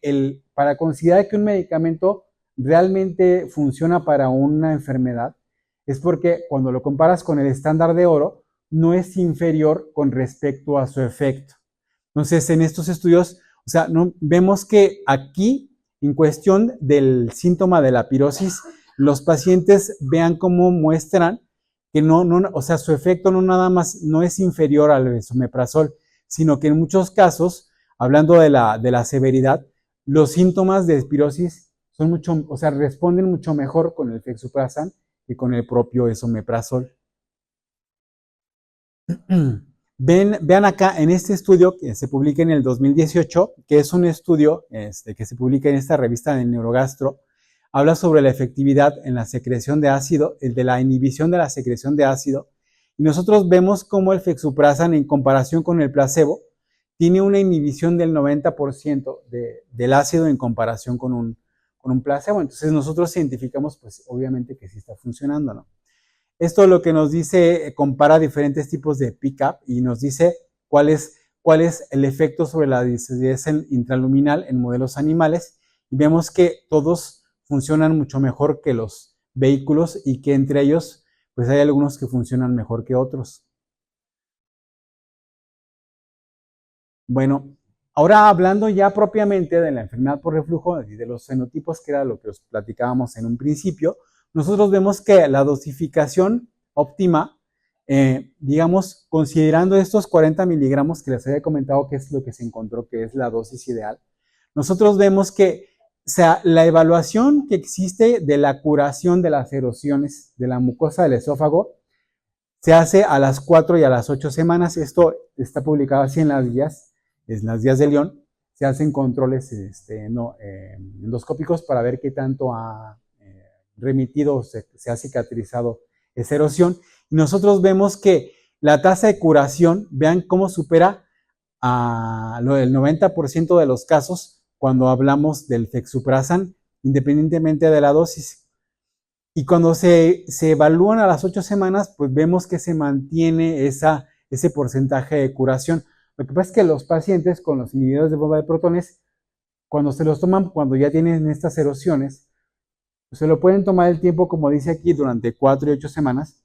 para considerar que un medicamento realmente funciona para una enfermedad es porque cuando lo comparas con el estándar de oro no es inferior con respecto a su efecto. Entonces, en estos estudios, o sea, no, vemos que aquí, en cuestión del síntoma de la pirosis, los pacientes vean cómo muestran que o sea, su efecto no nada más no es inferior al esomeprazol, sino que en muchos casos, hablando de la severidad, los síntomas de pirosis son mucho, o sea, responden mucho mejor con el fexuprasan que con el propio esomeprazol. Vean acá en este estudio que se publica en el 2018, que es un estudio que se publica en esta revista de Neurogastro, habla sobre la efectividad en la secreción de ácido, el de la inhibición de la secreción de ácido, y nosotros vemos cómo el fexuprasan en comparación con el placebo tiene una inhibición del 90% del ácido en comparación con un placebo. Entonces nosotros identificamos, pues obviamente que sí está funcionando, ¿no? Esto lo que nos dice, compara diferentes tipos de pick-up y nos dice cuál es el efecto sobre la acidez intraluminal en modelos animales. Y vemos que todos funcionan mucho mejor que los vehículos y que entre ellos pues hay algunos que funcionan mejor que otros. Bueno, ahora hablando ya propiamente de la enfermedad por reflujo y de los fenotipos, que era lo que os platicábamos en un principio, nosotros vemos que la dosificación óptima, digamos, considerando estos 40 miligramos que les había comentado que es lo que se encontró que es la dosis ideal, nosotros vemos que, o sea, la evaluación que existe de la curación de las erosiones de la mucosa del esófago se hace a las 4 y a las 8 semanas. Esto está publicado así en las guías de Lyon. Se hacen controles endoscópicos para ver qué tanto ha remitido o se ha cicatrizado esa erosión. Y nosotros vemos que la tasa de curación, vean cómo supera el 90% de los casos cuando hablamos del fexuprasan, independientemente de la dosis. Y cuando se evalúan a las 8 semanas, pues vemos que se mantiene ese porcentaje de curación. Lo que pasa es que los pacientes con los inhibidores de bomba de protones, cuando se los toman, cuando ya tienen estas erosiones, pues se lo pueden tomar el tiempo, como dice aquí, durante 4 y 8 semanas,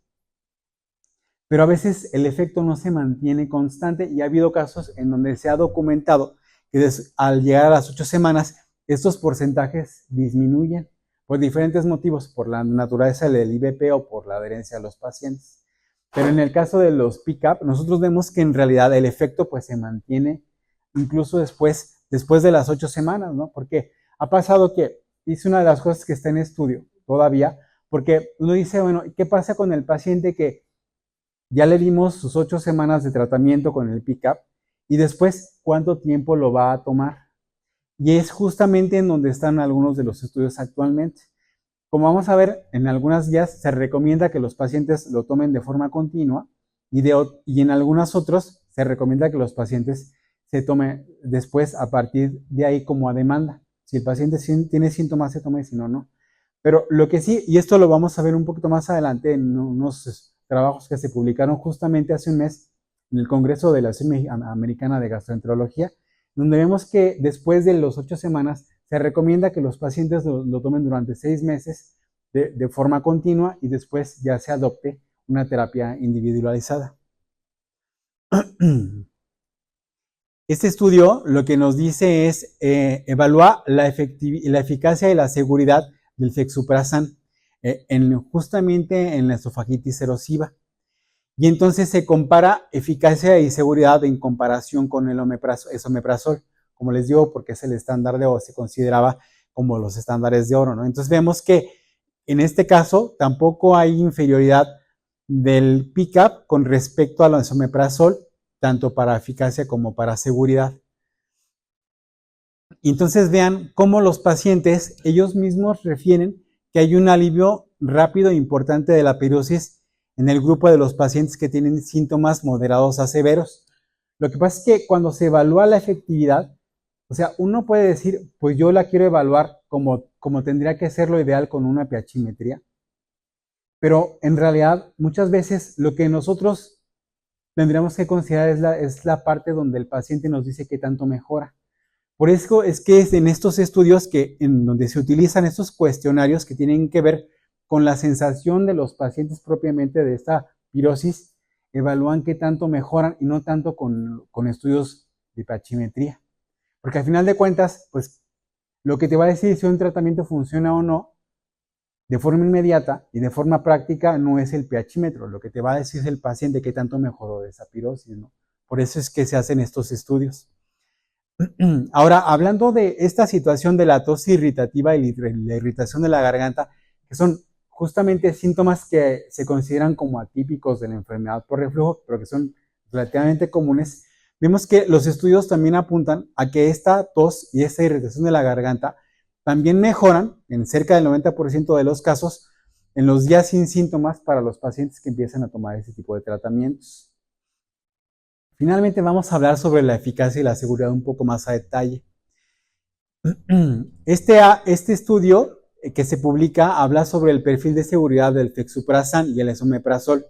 pero a veces el efecto no se mantiene constante y ha habido casos en donde se ha documentado que al llegar a las 8 semanas, estos porcentajes disminuyen por diferentes motivos, por la naturaleza del IBP o por la adherencia a los pacientes. Pero en el caso de los pick-up, nosotros vemos que en realidad el efecto pues se mantiene incluso después de las 8 semanas, ¿no? Porque ha pasado que es una de las cosas que está en estudio todavía, porque uno dice, bueno, ¿qué pasa con el paciente que ya le dimos sus 8 semanas de tratamiento con el pick-up y después cuánto tiempo lo va a tomar? Y es justamente en donde están algunos de los estudios actualmente. Como vamos a ver, en algunas guías se recomienda que los pacientes lo tomen de forma continua y en algunas otras se recomienda que los pacientes se tomen después a partir de ahí como a demanda. Si el paciente tiene síntomas, se toma y si no, no. Pero lo que sí, y esto lo vamos a ver un poquito más adelante en unos trabajos que se publicaron justamente hace un mes en el Congreso de la Asociación Americana de Gastroenterología, donde vemos que después de las 8 semanas se recomienda que los pacientes lo tomen durante 6 meses de forma continua y después ya se adopte una terapia individualizada. Este estudio lo que nos dice es evaluar la eficacia y la seguridad del fexuprasan justamente en la esofagitis erosiva. Y entonces se compara eficacia y seguridad en comparación con el esomeprazol, como les digo, porque es el estándar de oro, se consideraba como los estándares de oro, ¿no? Entonces vemos que en este caso tampoco hay inferioridad del pick-up con respecto al esomeprazol, tanto para eficacia como para seguridad. Entonces vean cómo los pacientes, ellos mismos refieren que hay un alivio rápido e importante de la pirosis en el grupo de los pacientes que tienen síntomas moderados a severos. Lo que pasa es que cuando se evalúa la efectividad, o sea, uno puede decir, pues yo la quiero evaluar como tendría que ser lo ideal con una pH-metría, pero en realidad muchas veces lo que nosotros tendríamos que considerar es la parte donde el paciente nos dice qué tanto mejora. Por eso es que es en estos estudios en donde se utilizan estos cuestionarios que tienen que ver con la sensación de los pacientes propiamente de esta pirosis, evalúan qué tanto mejoran y no tanto con estudios hipachimetría. Porque al final de cuentas, pues lo que te va a decir si un tratamiento funciona o no de forma inmediata y de forma práctica no es el pHímetro. Lo que te va a decir es el paciente qué tanto mejoró de esa pirosis, ¿no? Por eso es que se hacen estos estudios. Ahora, hablando de esta situación de la tos irritativa y la irritación de la garganta, que son justamente síntomas que se consideran como atípicos de la enfermedad por reflujo, pero que son relativamente comunes, vemos que los estudios también apuntan a que esta tos y esta irritación de la garganta también mejoran en cerca del 90% de los casos en los días sin síntomas para los pacientes que empiezan a tomar este tipo de tratamientos. Finalmente vamos a hablar sobre la eficacia y la seguridad un poco más a detalle. Este estudio que se publica habla sobre el perfil de seguridad del fexuprasan y el esomeprazol.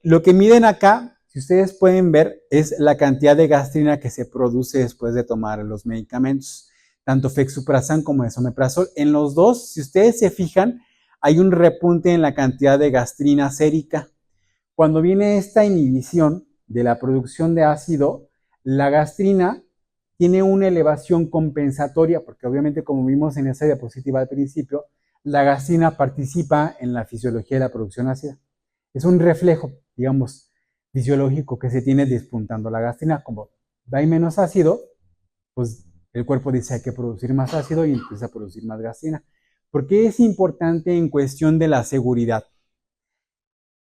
Lo que miden acá, si ustedes pueden ver, es la cantidad de gastrina que se produce después de tomar los medicamentos, tanto fexuprasan como esomeprazol. En los dos, si ustedes se fijan, hay un repunte en la cantidad de gastrina sérica. Cuando viene esta inhibición de la producción de ácido, la gastrina tiene una elevación compensatoria, porque obviamente como vimos en esa diapositiva al principio, la gastrina participa en la fisiología de la producción ácida. Es un reflejo, digamos, fisiológico que se tiene despuntando la gastrina. Como hay menos ácido, pues el cuerpo dice hay que producir más ácido y empieza a producir más gastrina. ¿Por qué es importante en cuestión de la seguridad?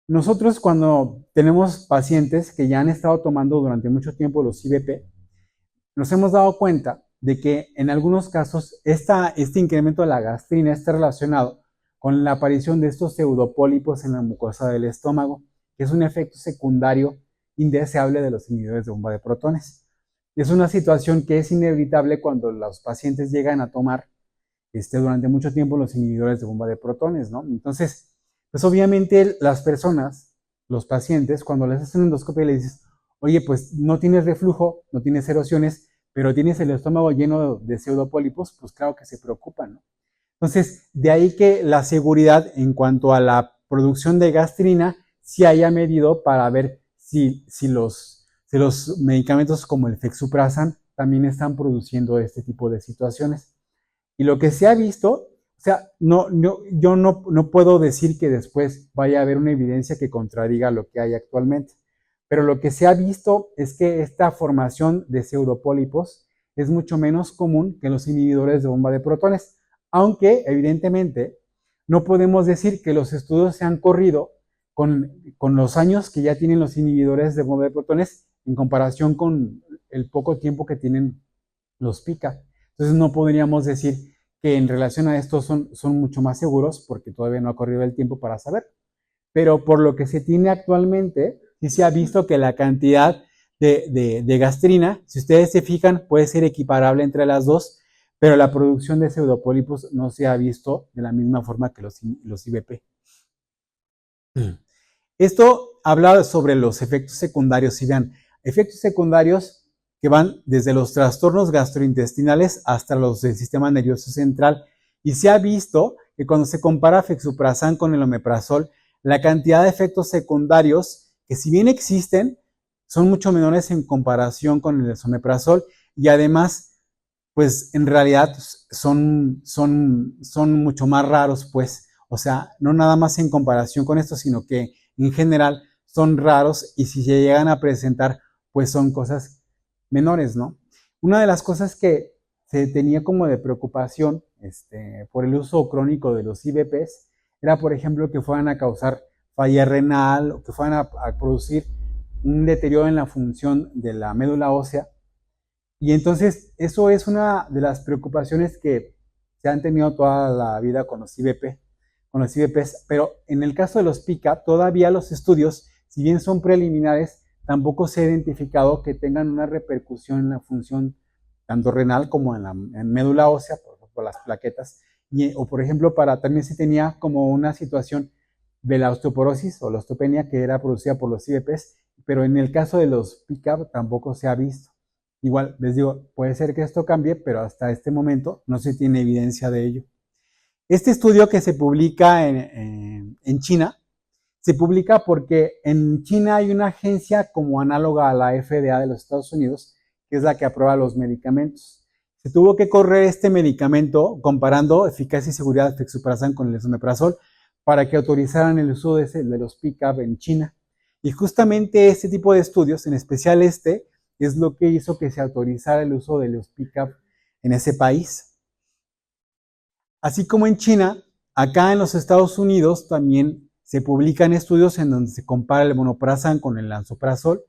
Nosotros cuando tenemos pacientes que ya han estado tomando durante mucho tiempo los IBP, nos hemos dado cuenta de que en algunos casos este incremento de la gastrina está relacionado con la aparición de estos pseudopólipos en la mucosa del estómago, que es un efecto secundario indeseable de los inhibidores de bomba de protones. Es una situación que es inevitable cuando los pacientes llegan a tomar durante mucho tiempo los inhibidores de bomba de protones, ¿no? Entonces, pues obviamente las personas, los pacientes, cuando les hacen endoscopia les dices, oye, pues no tienes reflujo, no tienes erosiones, pero tienes el estómago lleno de pseudopólipos, pues claro que se preocupan, ¿no? Entonces, de ahí que la seguridad en cuanto a la producción de gastrina se haya medido para ver si los medicamentos como el fexuprasan también están produciendo este tipo de situaciones. Y lo que se ha visto, o sea, yo no puedo decir que después vaya a haber una evidencia que contradiga lo que hay actualmente, pero lo que se ha visto es que esta formación de pseudopólipos es mucho menos común que los inhibidores de bomba de protones, aunque evidentemente no podemos decir que los estudios se han corrido con los años que ya tienen los inhibidores de bomba de protones en comparación con el poco tiempo que tienen los PICA. Entonces no podríamos decir que en relación a esto son mucho más seguros porque todavía no ha corrido el tiempo para saber. Pero por lo que se tiene actualmente, sí se ha visto que la cantidad de gastrina, si ustedes se fijan, puede ser equiparable entre las dos, pero la producción de pseudopólipos no se ha visto de la misma forma que los IBP. Esto habla sobre los efectos secundarios. Si vean, efectos secundarios que van desde los trastornos gastrointestinales hasta los del sistema nervioso central. Y se ha visto que cuando se compara fexuprasan con el omeprazol, la cantidad de efectos secundarios, que si bien existen, son mucho menores en comparación con el esomeprazol y además, pues en realidad son mucho más raros, pues. O sea, no nada más en comparación con esto, sino que en general son raros y si se llegan a presentar, pues son cosas menores, ¿no? Una de las cosas que se tenía como de preocupación por el uso crónico de los IBPs era, por ejemplo, que fueran a causar falla renal o que fueran a producir un deterioro en la función de la médula ósea. Y entonces eso es una de las preocupaciones que se han tenido toda la vida con los IBPs, pero en el caso de los PICA, todavía los estudios, si bien son preliminares, tampoco se ha identificado que tengan una repercusión en la función tanto renal como en médula ósea, por las plaquetas, o por ejemplo, también se tenía como una situación de la osteoporosis o la osteopenia que era producida por los IBPs, pero en el caso de los PICA tampoco se ha visto. Igual, les digo, puede ser que esto cambie, pero hasta este momento no se tiene evidencia de ello. Este estudio que se publica en China se publica porque en China hay una agencia como análoga a la FDA de los Estados Unidos, que es la que aprueba los medicamentos. Se tuvo que correr este medicamento comparando eficacia y seguridad de fexuprasán con el esomeprazol para que autorizaran el uso de los PCAB en China. Y justamente este tipo de estudios, en especial este, es lo que hizo que se autorizara el uso de los PCAB en ese país. Así como en China, acá en los Estados Unidos también se publican estudios en donde se compara el vonoprazan con el lansoprazol,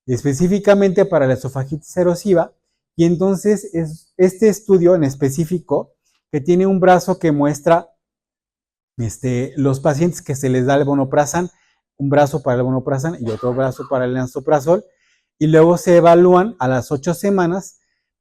específicamente para la esofagitis erosiva, y entonces es este estudio en específico que tiene un brazo que muestra los pacientes que se les da el vonoprazan, un brazo para el vonoprazan y otro brazo para el lansoprazol, y luego se evalúan a las 8 semanas,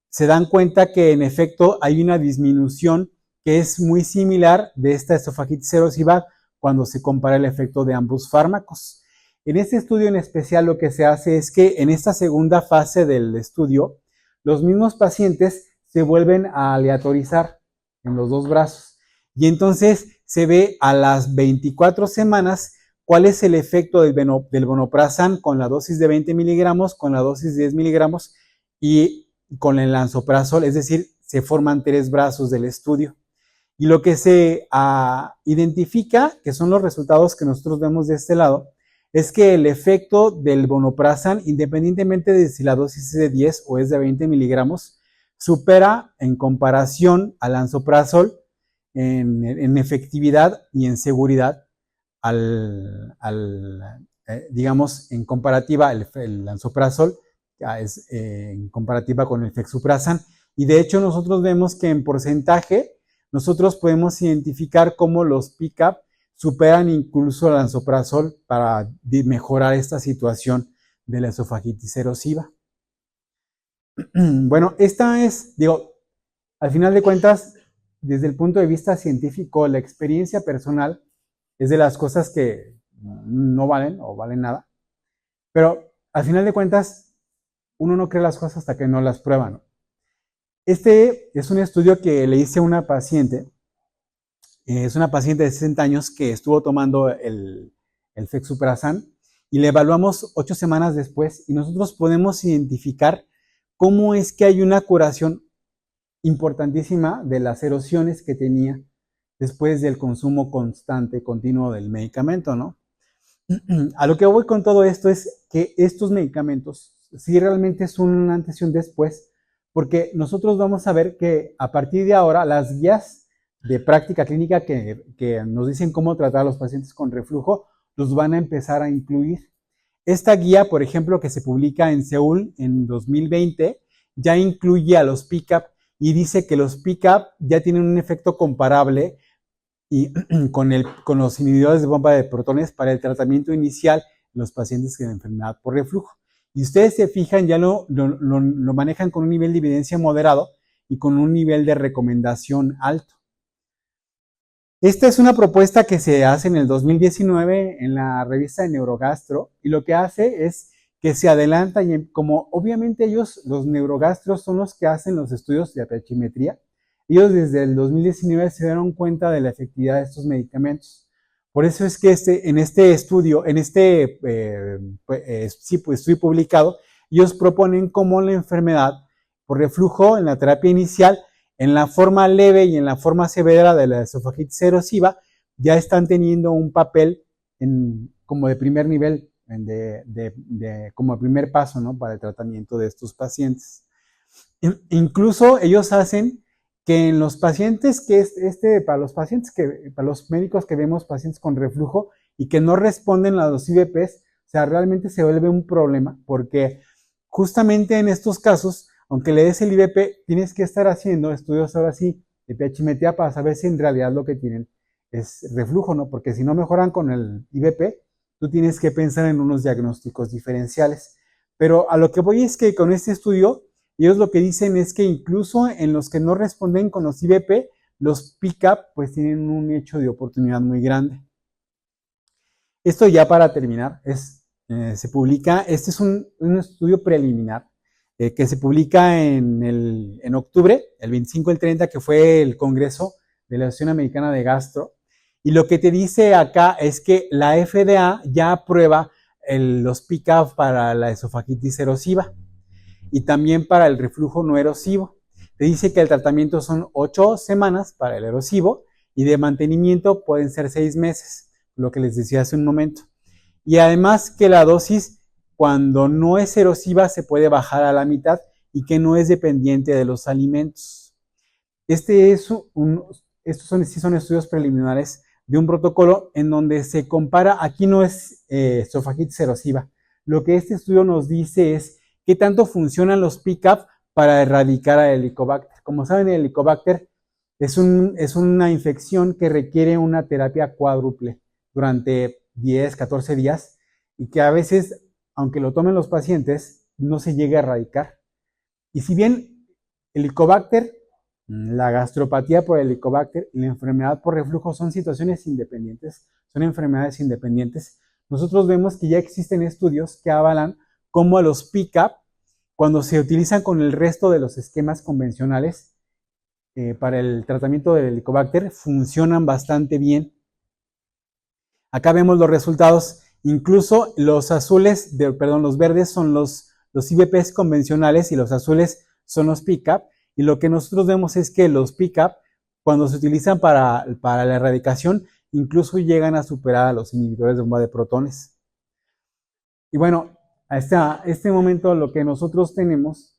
se dan cuenta que en efecto hay una disminución que es muy similar de esta esofagitis erosiva cuando se compara el efecto de ambos fármacos. En este estudio en especial lo que se hace es que en esta segunda fase del estudio, los mismos pacientes se vuelven a aleatorizar en los dos brazos y entonces se ve a las 24 semanas cuál es el efecto del vonoprazan con la dosis de 20 miligramos, con la dosis de 10 miligramos y con el lansoprazol, es decir, se forman 3 brazos del estudio. Y lo que se identifica, que son los resultados que nosotros vemos de este lado, es que el efecto del vonoprazan, independientemente de si la dosis es de 10 o es de 20 miligramos, supera en comparación al lansoprazol en efectividad y en seguridad digamos, en comparativa el lansoprazol es en comparativa con el fexuprasán. Y de hecho nosotros vemos que en porcentaje nosotros podemos identificar cómo los PCAB superan incluso el lansoprazol para mejorar esta situación de la esofagitis erosiva. Bueno, esta es, digo, al final de cuentas, desde el punto de vista científico, la experiencia personal es de las cosas que no valen o valen nada, pero al final de cuentas, uno no cree las cosas hasta que no las prueba, ¿no? Este es un estudio que le hice a una paciente, es una paciente de 60 años que estuvo tomando el fexuprasán y le evaluamos 8 semanas después y nosotros podemos identificar cómo es que hay una curación importantísima de las erosiones que tenía después del consumo constante, continuo del medicamento, ¿no? A lo que voy con todo esto es que estos medicamentos sí realmente es un antes y un después, porque nosotros vamos a ver que a partir de ahora las guías de práctica clínica que nos dicen cómo tratar a los pacientes con reflujo los van a empezar a incluir. Esta guía, por ejemplo, que se publica en Seúl en 2020, ya incluye a los PCAB y dice que los PCAB ya tienen un efecto comparable y con los inhibidores de bomba de protones para el tratamiento inicial en los pacientes con enfermedad por reflujo. Y ustedes se fijan, ya lo manejan con un nivel de evidencia moderado y con un nivel de recomendación alto. Esta es una propuesta que se hace en el 2019 en la revista de Neurogastro y lo que hace es que se adelanta y como obviamente ellos, los neurogastros, son los que hacen los estudios de apiachimetría, ellos desde el 2019 se dieron cuenta de la efectividad de estos medicamentos. Por eso es que en este estudio, estudio publicado, ellos proponen cómo la enfermedad por reflujo en la terapia inicial, en la forma leve y en la forma severa de la esofagitis erosiva, ya están teniendo un papel como de primer nivel, como primer paso, ¿no? Para el tratamiento de estos pacientes. Incluso ellos hacen que en los pacientes para los médicos que vemos pacientes con reflujo y que no responden a los IVPs, o sea, realmente se vuelve un problema porque justamente en estos casos, aunque le des el IVP, tienes que estar haciendo estudios ahora sí de apiachimetría para saber si en realidad lo que tienen es reflujo, ¿no? Porque si no mejoran con el IVP, tú tienes que pensar en unos diagnósticos diferenciales. Pero a lo que voy es que con este estudio, ellos lo que dicen es que incluso en los que no responden con los IVP, los PCAB pues tienen un hecho de oportunidad muy grande. Esto ya para terminar, se publica, este es un estudio preliminar que se publica en octubre, el 25 y el 30, que fue el Congreso de la Asociación Americana de Gastro, Y lo que te dice acá es que la FDA ya aprueba los PCAB para la esofagitis erosiva y también para el reflujo no erosivo. Te dice que el tratamiento son 8 semanas para el erosivo y de mantenimiento pueden ser 6 meses, lo que les decía hace un momento. Y además que la dosis, cuando no es erosiva, se puede bajar a la mitad y que no es dependiente de los alimentos. Estos son estudios preliminares de un protocolo en donde se compara, aquí no es esofagitis erosiva, lo que este estudio nos dice es qué tanto funcionan los PCAB para erradicar a Helicobacter. Como saben, el Helicobacter es una infección que requiere una terapia cuádruple durante 10, 14 días y que a veces, aunque lo tomen los pacientes, no se llega a erradicar. Y si bien el Helicobacter, la gastropatía por Helicobacter y la enfermedad por reflujo son situaciones independientes, son enfermedades independientes, nosotros vemos que ya existen estudios que avalan cómo a los PCAB, cuando se utilizan con el resto de los esquemas convencionales para el tratamiento del Helicobacter, funcionan bastante bien. Acá vemos los resultados, incluso los azules, los verdes son los IVPs convencionales y los azules son los PCAB. Y lo que nosotros vemos es que los PCAB, cuando se utilizan para la erradicación, incluso llegan a superar a los inhibidores de bomba de protones. Y bueno, hasta este momento lo que nosotros tenemos,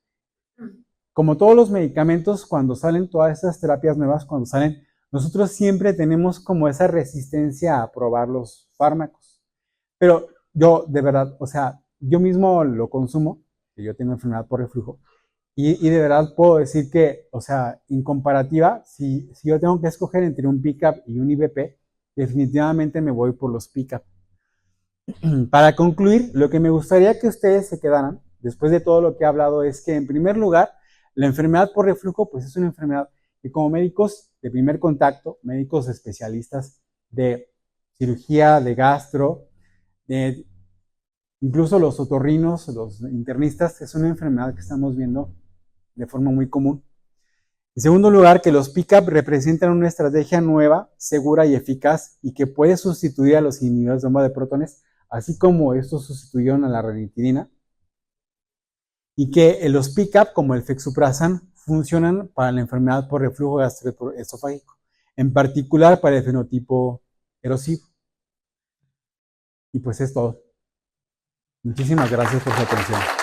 como todos los medicamentos, cuando salen todas estas terapias nuevas, cuando salen, nosotros siempre tenemos como esa resistencia a probar los fármacos. Pero yo, de verdad, o sea, yo mismo lo consumo, que yo tengo enfermedad por reflujo, y de verdad puedo decir que, o sea, en comparativa, si yo tengo que escoger entre un PCAB y un IVP, definitivamente me voy por los PCAB. Para concluir, lo que me gustaría que ustedes se quedaran, después de todo lo que he hablado, es que en primer lugar, la enfermedad por reflujo, pues es una enfermedad que como médicos de primer contacto, médicos especialistas de cirugía, de gastro, incluso los otorrinos, los internistas, es una enfermedad que estamos viendo de forma muy común. En segundo lugar, que los PCAB representan una estrategia nueva, segura y eficaz y que puede sustituir a los inhibidores de bomba de protones, así como estos sustituyeron a la ranitidina. Y que los PCAB, como el fexuprasan, funcionan para la enfermedad por reflujo gastroesofágico, en particular para el fenotipo erosivo. Y pues es todo. Muchísimas gracias por su atención.